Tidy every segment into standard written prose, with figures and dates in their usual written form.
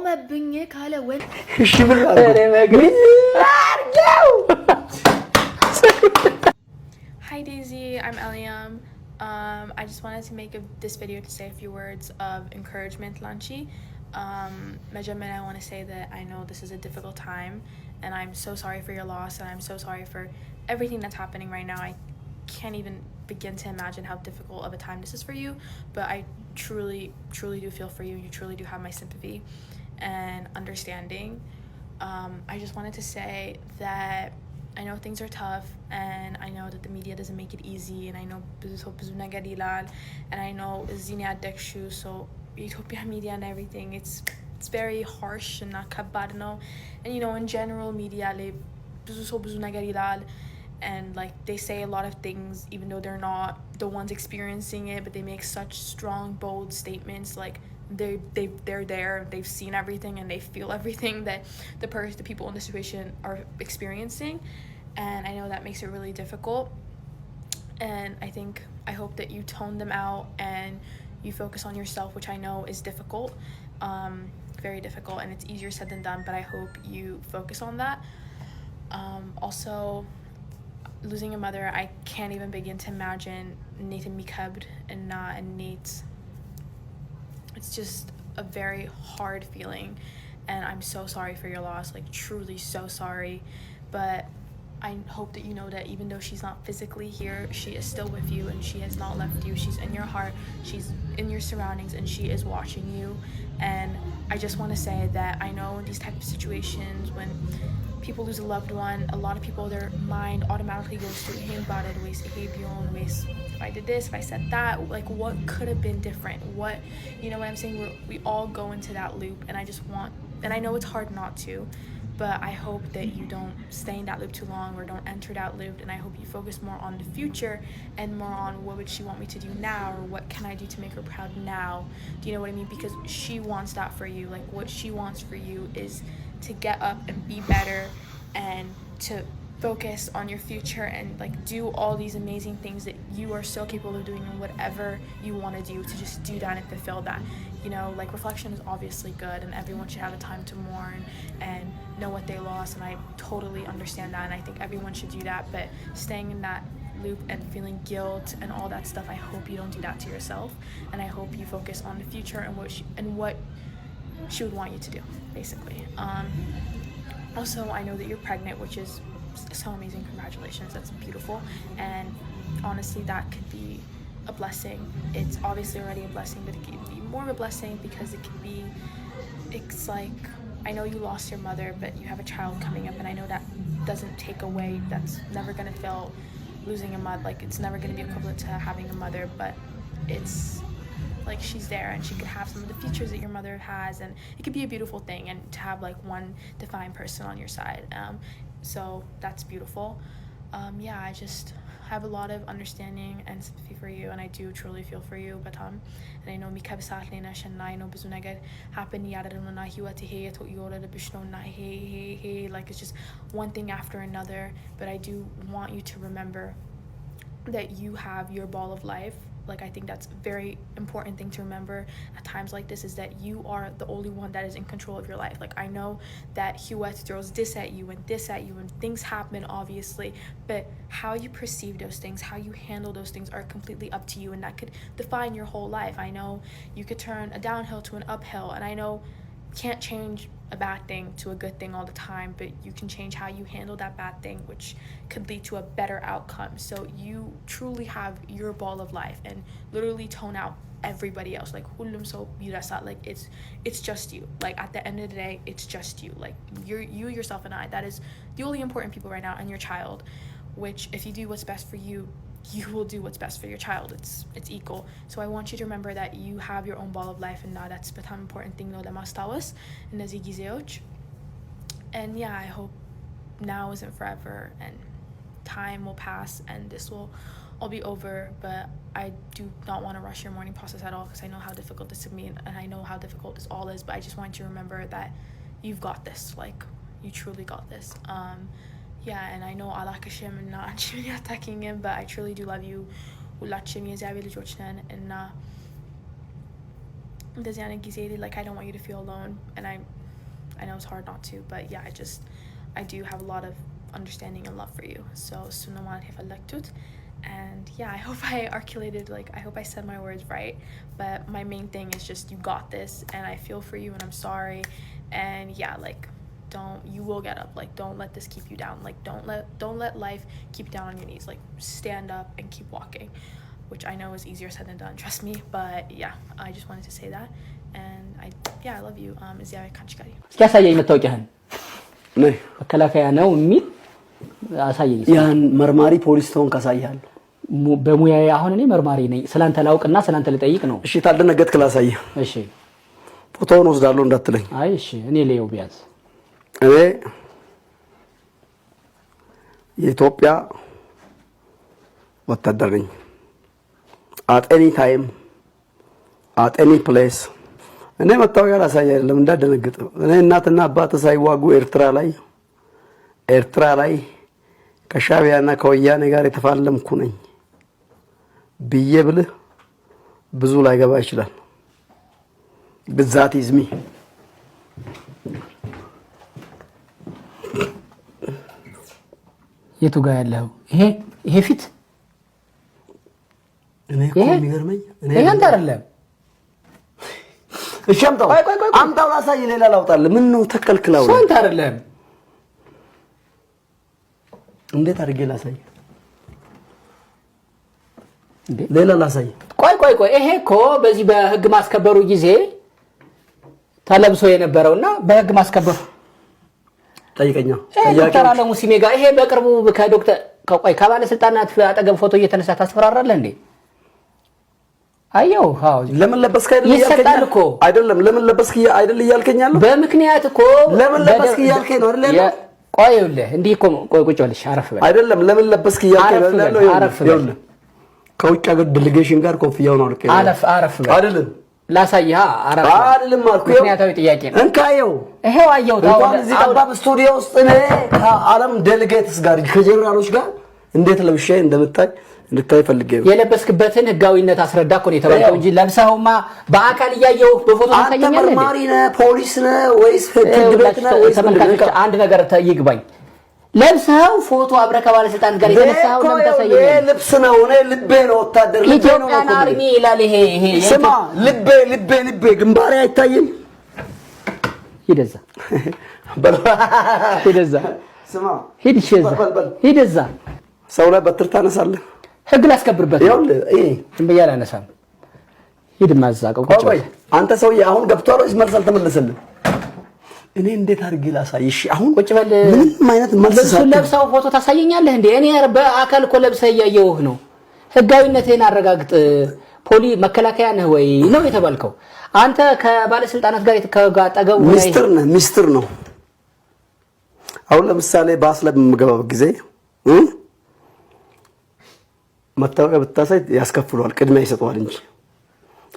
ቆመብኝ ካለ ወን እሺ ብር Hi Daisy, I'm Eliam. I just wanted to make this video to say a few words of encouragement, Lanchi. Mejamin, I want to say that I know this is a difficult time, and I'm so sorry for your loss, and I'm so sorry for everything that's happening right now. I can't even begin to imagine how difficult of a time this is for you, but I truly do feel for you. You truly do have my sympathy and understanding. I just wanted to say that I know things are tough, and I know that the media doesn't make it easy, and I know ብዙ ነገር ይላል, and I know እዚህ ያደግሽው so የኢትዮጵያ media and everything, it's very harsh and not ከባድ ነው, and you know in general media ላይ ብዙ ነገር ይላል, and like they say a lot of things even though they're not the ones experiencing it, but they make such strong bold statements like they're there, they've seen everything and they feel everything that the people in the situation are experiencing, and I know that makes it really difficult, and I hope that you tone them out and you focus on yourself, which I know is difficult, very difficult, and it's easier said than done, but I hope you focus on that. Also, losing a mother, I can't even begin to imagine Nathan Mikabd and Nate. It's just a very hard feeling, and I'm so sorry for your loss, like truly so sorry, but I hope that you know that even though she's not physically here, she is still with you, and she has not left you. She's in your heart, she's in your surroundings, and she is watching you. And I just want to say that I know in these type of situations when people lose a loved one, a lot of people, their mind automatically goes to hey about it, if I did this, if I said that, like what could have been different, what, you know what I'm saying, we all go into that loop, and I just want, and I know it's hard not to, but I hope that you don't stay in that loop too long or don't enter that loop, and I hope you focus more on the future and more on what would she want me to do now, or what can I do to make her proud now. Do you know what I mean? Because she wants that for you. Like what she wants for you is to get up and be better and to focus on your future and like do all these amazing things that you are so capable of doing, and whatever you want to do to just do that and fulfill that. You know, like reflection is obviously good, and everyone should have a time to mourn and know what they lost, and I totally understand that, and I think everyone should do that, but staying in that loop and feeling guilt and all that stuff, I hope you don't do that to yourself, and I hope you focus on the future and what she would want you to do, basically. Also, I know that you're pregnant, which is so amazing. Congratulations, that's beautiful, and honestly that could be a blessing. It's obviously already a blessing, but it could be more of a blessing because it's like, I know you lost your mother, but you have a child coming up, and I know that doesn't take away, that's never going to feel losing a mother, like it's never going to be equivalent to having a mother, but it's like she's there and she could have some of the features that your mother has, and it could be a beautiful thing, and to have like one defined person on your side, so that's beautiful. I just have a lot of understanding and sympathy for you, and I do truly feel for you, but and I know ሚከብ ሰዓት ላይ ነሽ, እና I know ብዙ ነገር happen እያደረግን ነው፣ እና ህይወት ይሄ የወረደብሽ ነው፣ እና ይሄ like it's just one thing after another, but I do want you to remember that you have your ball of life. Like I think that's a very important thing to remember at times like this, is that you are the only one that is in control of your life. Like I know that Huet throws this at you and this at you, and things happen obviously, but how you perceive those things, how you handle those things are completely up to you, and that could define your whole life. I know you could turn a downhill to an uphill, and I know you can't change a bad thing to a good thing all the time, but you can change how you handle that bad thing, which could lead to a better outcome. So you truly have your ball of life, and literally tone out everybody else. Like ሁሉም ሰው ይረሳል. Like it's just you. Like at the end of the day, it's just you. Like you yourself and I, that is the only important people right now, and your child, which if you do what's best for you, you will do what's best for your child. It's equal. So I want you to remember that you have your own ball of life, and now that's በጣም important thing ነው ለማስታወስ እነዚህ ጊዜዎች. And I hope now isn't forever, and time will pass, and this will all be over, but I do not want to rush your mourning process at all, because I know how difficult this is me, and I know how difficult this all is, but I just want you to remember that you've got this. Like you truly got this. And I know አላክሽም እና አንቺን attacking him, but I truly do love you. ሁላችንም የእግዚአብሔር ልጆች ነን, እና እንደዚህ አይነት ጊዜ like I don't want you to feel alone and I know it's hard not to but yeah I do have a lot of understanding and love for you so soon ማለት የፈለኩት and yeah I hope I articulated like I hope I said my words right but my main thing is just you got this and I feel for you and I'm sorry and yeah like you will get up like don't let this keep you down like don't let life keep you down on your knees like stand up and keep walking which I know is easier said than done trust me but yeah I just wanted to say that and I love you እግዚአብሔር ካንቺ ጋር ይሁን ያሳየኝ መታወቂያህን ነይ መከላከያ ነው የሚል አሳየኝ ያን መርማሪ ፖሊስ ተውን ካሳያል በሙያዬ አሁን እኔ መርማሪ ነኝ ስላንተ ላውቅና ስላንተ ልጠይቅ ነው እሺ ታልደነገጥክ ላሳየ እሺ ፎቶውን ወስዳለሁ እንዳትለኝ አይ እሺ እኔ ለየው ቢያዝ እኔ የኢትዮጵያ ወታደር ነኝ at any time at any place እኔ መታወቂያ ላሳየ አይደለም እንዳደነግጥ እኔ እናትና አባት ሳይዋጉ ኤርትራ ላይ ከሻቢያና ከወያኔ ጋር የተፋለምኩ ነኝ ብዬ ብልህ ብዙ ላይ ገባ ይችላል ብዛት ይዝሚ የቱ ጋር ያለው ይሄ ፊት እኔ እኮ የሚገርመኝ እኔ አንተ አይደለም እሺ አምጣው ላሳይ ሌላ ላውጣልህ ምን ነው ተከልክላው አንተ አይደለም እንዴት አድርጌ ላሳይ ሌላ ላሳይ ቆይ ይሄ እኮ በዚህ በህግ ማስከበሩ ጊዜ ተለብሶ የነበረውና በህግ ማስከበሩ ጠይቀኛ ዶክተር አለሙ ሲሜ ጋር ይሄ በቅርቡ ከዶክተር ከባለስልጣናት አጠገብ ፎቶ እየተነሳ ታስፈራራለህ እንዴ አየው ለምን ለበስከ አይደለም ለምን ለበስክ አይደል ይያልከኛል በምክንያት እኮ ለምን ለበስክ ይያልከኝ ነው አይደል ቆይልህ እንዴ እኮ ቁጭ በልሽ አረፍ በል አይደለም ለምን ለበስክ ይያልከኝ ነው ይኸውልህ ከውጭ ሀገር ዴሌጌሽን ጋር ኮፍያውን አውልቀኝ አረፍ በል አይደለም ላሳይሃ አረፍ አይደለም አልኩ ምክንያታዊ ጥያቄ ነው እንካየው ይሄው አየው ታው እዚህ ጠባብ ስቱዲዮ ውስጥ ነው ከዓለም ዴሌጌትስ ጋር ከጀነራሎች ጋር እንዴት ለብሼ እንደምታይ እንድታይ ፈልጌ ነው የለበስክበትን ህጋዊነት አስረዳ እኮ ነው የተባለው እንጂ ለብሰውማ በአካል ያያየው በፎቶ ታሳየኛለህ አንተ መርማሪ ነህ ፖሊስ ነህ ወይስ ፍርድ ቤት ነህ ወይስ ተመልካቾች አንድ ነገር ይግባኝ ለብሰው ፎቶ አብረ ከባለስልጣን ጋር የተነሳው ለምን ታሳየኛለህ ልብስ ነው እኔ ልቤ ነው ወታደር ልቤ ነው ኢትዮጵያን አርሚ ይላል ይሄ ስማ ልቤ ግንባሬ አይታይም ሂደዛ ስማ ሂደዛ ሰው ላይ በትር ታነሳለህ ህግ ላስከብርበት ይኸውልህ እንበያ ላነሳም ሂድ ማዛቀው ቆይ አንተ ሰውዬ አሁን ገብቷል ወይስ መልስ አልተመለሰልህ እኔ እንዴት አድርጌ ላሳይሽ አሁን ቁጭ በል ምንም አይነት መልስ ለብሰው ፎቶ ታሳየኛለህ እንዴ እኔ በአካል እኮ ለብሰህ ያየውህ ነው ህጋዊነትህን አረጋግጥ መከላከያ ነህ ወይ ነው የተባልከው አንተ ከባለስልጣናት ጋር የተከጋጠገው ሚስጥር ነው አሁን ለምሳሌ ባስለ በመገባበት ጊዜ መታወቂያ ብታሳይ ያስከፍሏል ቅድሚያ ይሰጣል እንጂ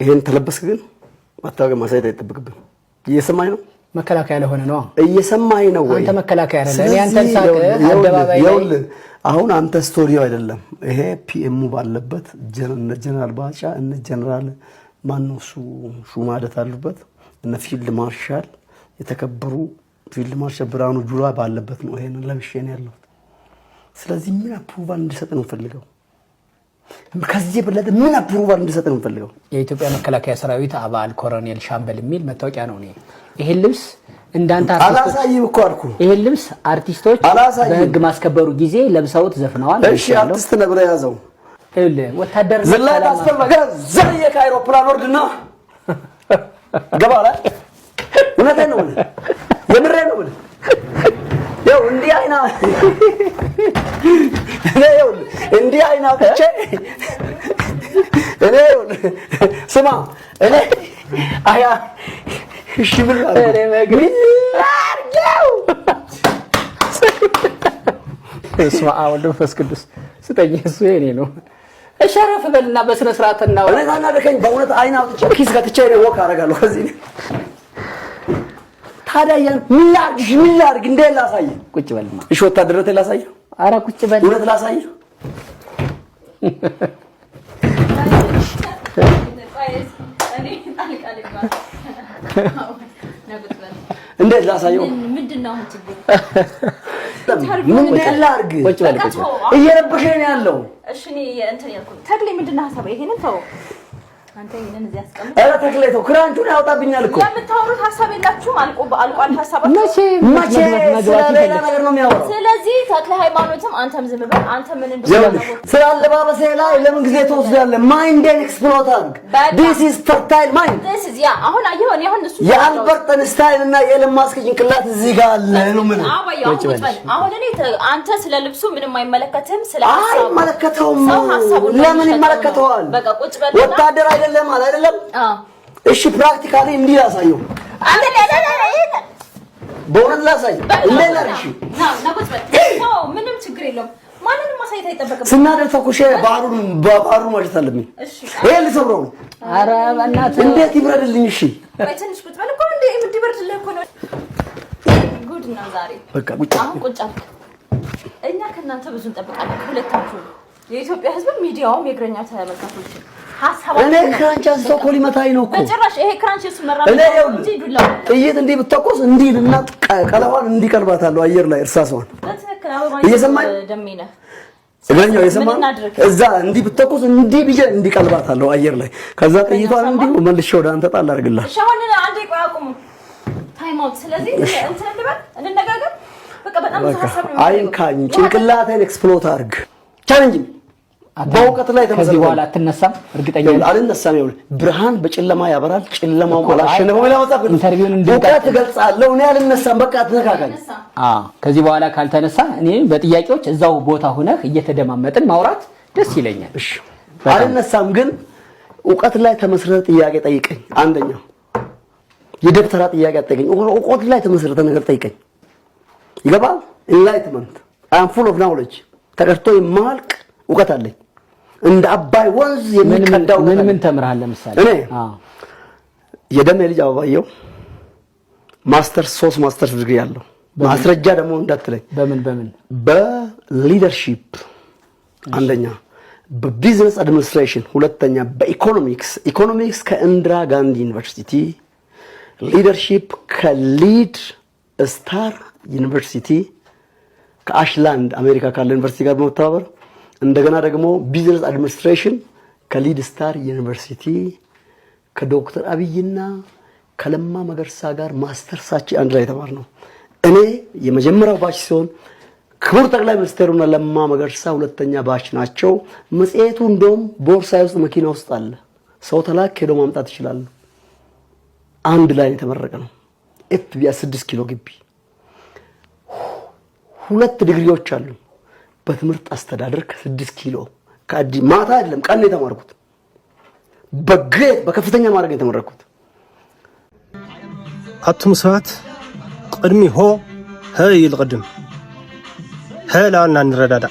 ይሄን ተለበስክ ግን መታወቂያ ማሳየት አይጠበቅብህም እየሰማኝ ነው መከላከያ ለሆነ ነው እየሰማኝ ነው ወይ አንተ መከላከያ አይደለም እኔ አንተን ሳቀ አደባባይ ላይ አሁን አንተ ስቶሪው አይደለም ይሄ ፒኤም ባለበት ጀነራል ባጫ እነ ጀነራል ማነው ሹማደት አሉበት እነ ፊልድ ማርሻል የተከበሩ ፊልድ ማርሻል ብርሃኑ ጁላ ባለበት ነው ይሄን ለብሼ ነው ያለው ስለዚህ ምን አፕሩቫል እንድሰጥ ነው ፈልገው ከዚህ በለጠ ምን አፕሩቫል እንድሰጥ ነው ፈልገው የኢትዮጵያ መከላከያ ሰራዊት አባል ኮሎኔል ሻምበል የሚል መታወቂያ ነው ነው ይሄ ልብስ እንዳንተ አላሳይም እኮ አልኩ ይሄ ልብስ አርቲስቶች በህግ ማስከበሩ ጊዜ ለብሰውት ዘፍነዋል እሺ አርቲስት ነብረ ያዘው እለ ወታደር ዘላን አስተማጋ ዘየ ከአይሮፕላን ወርድና ገባላ እውነቴን ነው የምሬ ነው ያው እንዲህ አይና እንዲህ አይና ብቻ እኔ ስማ እኔ አያ እሺ ምን አርገው እስማ አወልዶ ፈስቅዱስ ስጠኝ እሱ የኔ ነው እሸረፍ በልና በስነ ስርዓትና እኔ ታና ደከኝ በእውነት አይና ብቻ ኪስ ጋትቼ ነው ወክ አደርጋለሁ ከዚህ ታዲያ ምን ላድርግ እንዴ ላሳይ ቁጭ በልማ እሺ ወታደረቴ ላሳይ አረ ቁጭ በል እውነት ላሳይ እንዴት ላሳየው? ምንድነው ችግር? ምን ላድርግ? እየረበሸኝ ነው ያለው። እሺ እኔ እንትን ያልኩት ተክሌ ምንድነው ሐሳብ? ይሄንን ተው አንተ ይሄንን እዚህ አስቀምጥ። አረ ተክሌ ተው፣ ክራንቹን ያወጣብኛል እኮ። የምታወሩት ሐሳብ የላችሁም። አልቋል ሐሳባችሁ። መቼ ስለሌላ ነገር ነው የሚያወራው። ስለዚህ ተክለ ሃይማኖትም አንተም ዝም በል። አንተ ምን እንደሆነ ስላለባበሴ ላይ ለምን ጊዜ ትወስዳለህ? ማይንዴን ኤክስፕሎት አድርግ። this is fertile mind this is ያ አሁን አየሁ እኔ አሁን እሱ የአልበርት አንስታይን እና የኤለን ማስክ ጭንቅላት እዚህ ጋር አለ ነው ምን አሁን እኔ አንተ ስለ ልብሱ ምንም አይመለከትም። ስለ አይመለከተውም። ለምን ይመለከተዋል? በቃ ቁጭ በል። ወታደር አይደለም ማለት አይደለም። እሺ ፕራክቲካሊ እንዲህ ላሳየው። በእውነት ላሳይ እንደላልሽ ነው። ምንም ችግር የለውም። ማንንም ማሳየት አይጠበቅም። ስናደር ተኩሼ ባህሩን ማጀት አለብኝ። ይሄ ልሰብረው ነው። ኧረ በእናትህ እንዴት ይብረድልኝ? እሺ ወይ ትንሽ ቁጭ በል እኮ እንዴ የምትበርድልህ እኮ ነው። ጉድ ነው ዛሬ። በቃ ቁጭ አሁን ቁጭ አልክ። እኛ ከእናንተ ብዙ እንጠብቃለን። ሁለታችሁ የኢትዮጵያ ሕዝብ ሚዲያውም የእግረኛ ተመልካቾች እኔ ክራንች አንስተው እኮ ሊመታኝ ነው እኮ። በጭራሽ ይሄ ክራንች እሱ መራብ እንጂ ዱላው ጥይት እንዲህ ብትተኮስ እንዲህ እና ቀለዋን እንዲቀልባታለሁ አየር ላይ እርሳሷን እየሰማኝ ደሜነ እግረኛው እየሰማኝ እዛ እንዲህ ብትተኮስ እንዲህ ቢጀ እንዲቀልባታለሁ አየር ላይ ከዛ ጥይቷን እንዲህ መልሼ ወደ አንተ ጣል አድርግልህ። እሺ አሁን አንዴ ቆይ አቁሙ። ታይም አውት። ስለዚህ እንትን እንበል እንነጋገር። በቃ በጣም ተሐሳብ ነው። አይንካኝ። ጭንቅላቴን ኤክስፕሎት አድርግ። ቻሌንጅ በእውቀት ላይ ከዚህ በኋላ አትነሳም? እርግጠኛ ነኝ አልነሳም። ይኸውልህ ብርሃን በጨለማ ያበራል፣ ጨለማው አላሸነፈው። ኢንተርቪውን እንድንቀጥል ትገልጻለህ። እኔ አልነሳም። በቃ አትነካካኝ። ከዚህ በኋላ ካልተነሳ እኔ በጥያቄዎች እዛው ቦታ ሆነህ እየተደማመጥን ማውራት ደስ ይለኛል። እሺ አልነሳም፣ ግን እውቀት ላይ ተመስረተ ጥያቄ ጠይቀኝ። አንደኛው የደብተራ ጥያቄ አትጠይቀኝ። እውቀት ላይ ተመስረተ ነገር ጠይቀኝ። ይገባል? ኢንላይትመንት አይ አም ፉል ኦፍ ናውሌጅ። ተቀርቶ የማልቅ እውቀት አለኝ። እንደ አባይ ወንዝ የሚቀዳው ምን ተምረሃል? ለምሳሌ እኔ የደም ልጅ አበባየው ማስተርስ 3 ማስተርስ ዲግሪ ያለው ማስረጃ ደግሞ እንዳትለኝ። በምን በሊደርሺፕ አንደኛ፣ በቢዝነስ አድሚኒስትሬሽን ሁለተኛ፣ በኢኮኖሚክስ ከኢንዲራ ጋንዲ ዩኒቨርሲቲ፣ ሊደርሺፕ ከሊድ ስታር ዩኒቨርሲቲ ከአሽላንድ አሜሪካ ካለ ዩኒቨርሲቲ ጋር በመተባበር እንደገና ደግሞ ቢዝነስ አድሚኒስትሬሽን ከሊድ ስታር ዩኒቨርሲቲ ከዶክተር አብይና ከለማ መገርሳ ጋር ማስተርሳችን አንድ ላይ ተማርነው። እኔ የመጀመሪያው ባች ሲሆን ክቡር ጠቅላይ ሚኒስትሩና ለማ መገርሳ ሁለተኛ ባች ናቸው። መጽሔቱ እንደውም ቦርሳዬ ውስጥ መኪና ውስጥ አለ። ሰው ተላክ ሄዶ ማምጣት ይችላል። አንድ ላይ የተመረቀ ነው። ኤፍቢአይ 6 ኪሎ ግቢ 2 ዲግሪዎች አሉ። በትምህርት አስተዳደር ከ6 ኪሎ ከአዲ ማታ አይደለም ቀን የተማርኩት። በግሬድ በከፍተኛ ማድረግ የተመረኩት። አቱም ሰዓት ቅድሚ ሆ ይልቀድም ላና እንረዳዳ።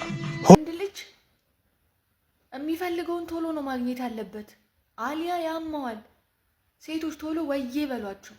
ወንድ ልጅ የሚፈልገውን ቶሎ ነው ማግኘት ያለበት፣ አሊያ ያማዋል። ሴቶች ቶሎ ወዬ በሏቸው።